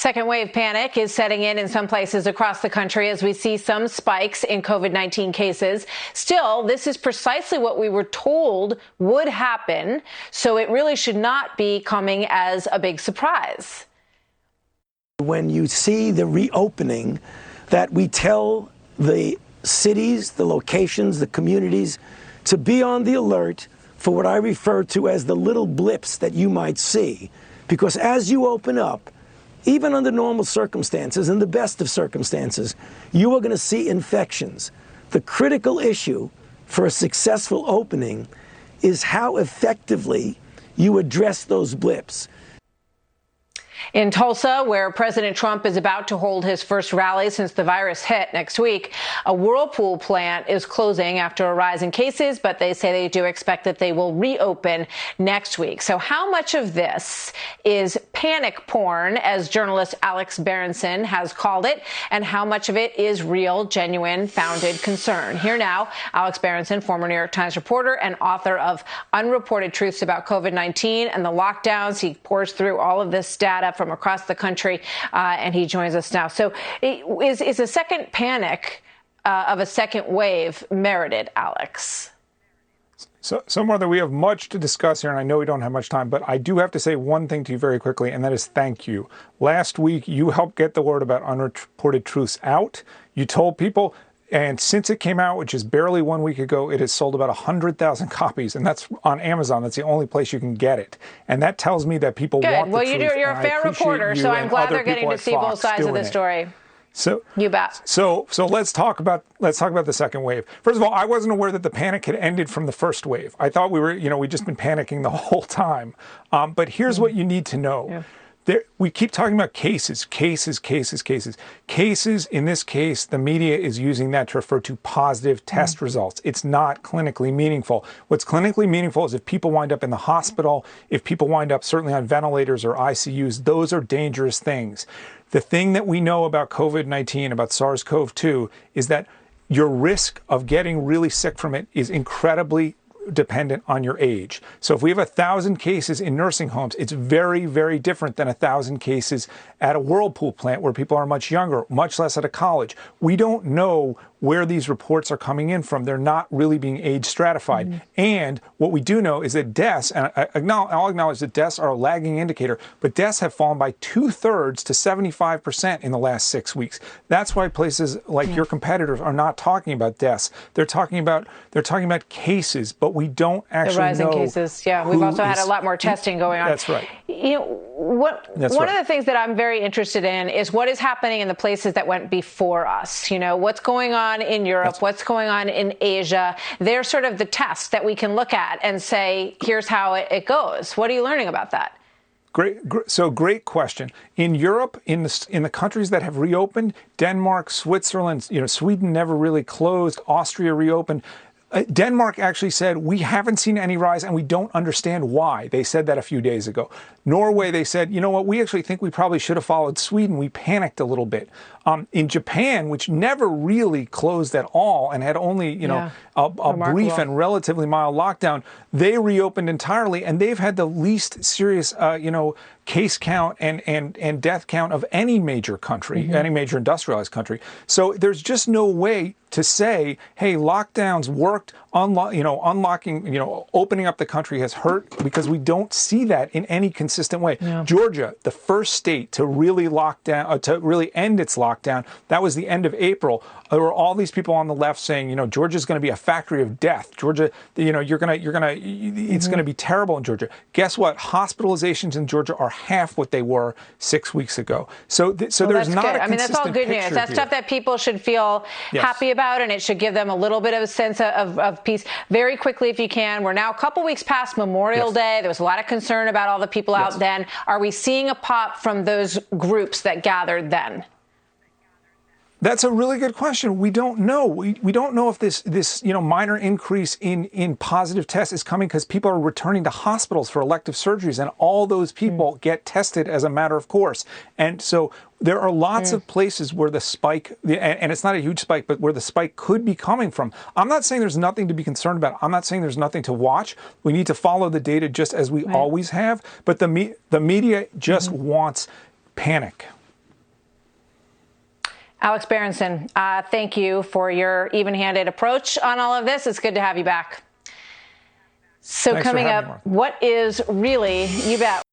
Second wave panic is setting in some places across the country as we see some spikes in COVID-19 cases. Still, this is precisely what we were told would happen, so it really should not be coming as a big surprise. When you see the reopening, that we tell the cities, the locations, the communities to be on the alert for what I refer to as the little blips that you might see. Because as you open up, even under normal circumstances, in the best of circumstances, you are going to see infections. The critical issue for a successful opening is how effectively you address those blips. In Tulsa, where President Trump is about to hold his first rally since the virus hit next week, a Whirlpool plant is closing after a rise in cases, but they say they do expect that they will reopen next week. So how much of this is panic porn, as journalist Alex Berenson has called it, and how much of it is real, genuine, founded concern? Here now, Alex Berenson, former New York Times reporter and author of Unreported Truths About COVID-19 and the Lockdowns. He pours through all of this data from across the country, and he joins us now. So is a second panic of a second wave merited, Alex? So Martha, we have much to discuss here, and I know we don't have much time, but I do have to say one thing to you very quickly, and that is thank you. Last week, you helped get the word about Unreported Truths out. You told people, and since it came out, which is barely 1 week ago, it has sold about 100,000 copies, and that's on Amazon. That's the only place you can get it. And that tells me that people want the truth. You're a fair reporter, so I'm glad they're getting to see both sides of the story. So you bet. So let's talk about the second wave. First of all, I wasn't aware that the panic had ended from the first wave. I thought we'd just been panicking the whole time. But here's what you need to know. Yeah. We keep talking about cases. Cases. In this case, the media is using that to refer to positive test results. It's not clinically meaningful. What's clinically meaningful is if people wind up in the hospital, if people wind up certainly on ventilators or ICUs, those are dangerous things. The thing that we know about COVID-19, about SARS-CoV-2, is that your risk of getting really sick from it is incredibly dependent on your age. So if we have 1,000 cases in nursing homes, it's very, very different than 1,000 cases at a Whirlpool plant where people are much younger, much less at a college. We don't know where these reports are coming in from. They're not really being age stratified. And what we do know is that deaths, and I'll acknowledge that deaths are a lagging indicator, but deaths have fallen by 2/3 to 75% in the last 6 weeks. That's why places like your competitors are not talking about deaths. They're talking about cases, but we don't actually know. The rising cases, yeah. We've also had a lot more testing going on. That's right. One of the things that I'm very interested in is what is happening in the places that went before us. What's going on in Europe, what's going on in Asia. They're sort of the tests that we can look at and say, here's how it goes. What are you learning about that? Great question. In Europe, in the countries that have reopened, Denmark, Switzerland, Sweden never really closed, Austria reopened. Denmark actually said, we haven't seen any rise and we don't understand why. They said that a few days ago. Norway, they said, you know what, we actually think we probably should have followed Sweden. We panicked a little bit. In Japan, which never really closed at all and had only, a brief and relatively mild lockdown, they reopened entirely and they've had the least serious, case count and death count of any major country, any major industrialized country. So there's just no way to say, hey, lockdowns worked, unlocking, opening up the country has hurt, because we don't see that in any consistent way. Yeah. Georgia, the first state to really lock down, to really end its lockdown, that was the end of April. There were all these people on the left saying, Georgia's going to be a factory of death. Georgia, it's going to be terrible in Georgia. Guess what? Hospitalizations in Georgia are half what they were 6 weeks ago. So there's not a consistent picture. I mean, that's all good news. That's stuff that people should feel happy about, and it should give them a little bit of a sense of peace. Very quickly, if you can, we're now a couple weeks past Memorial Day. There was a lot of concern about all the people out then. Are we seeing a pop from those groups that gathered then? That's a really good question. We don't know. We don't know if this minor increase in positive tests is coming because people are returning to hospitals for elective surgeries, and all those people get tested as a matter of course. And so there are lots of places where the spike, and it's not a huge spike, but where the spike could be coming from. I'm not saying there's nothing to be concerned about. I'm not saying there's nothing to watch. We need to follow the data just as we always have. But the media just wants panic. Alex Berenson, thank you for your even-handed approach on all of this. It's good to have you back. So Thanks coming for up, having me, Martha. what is really, you bet.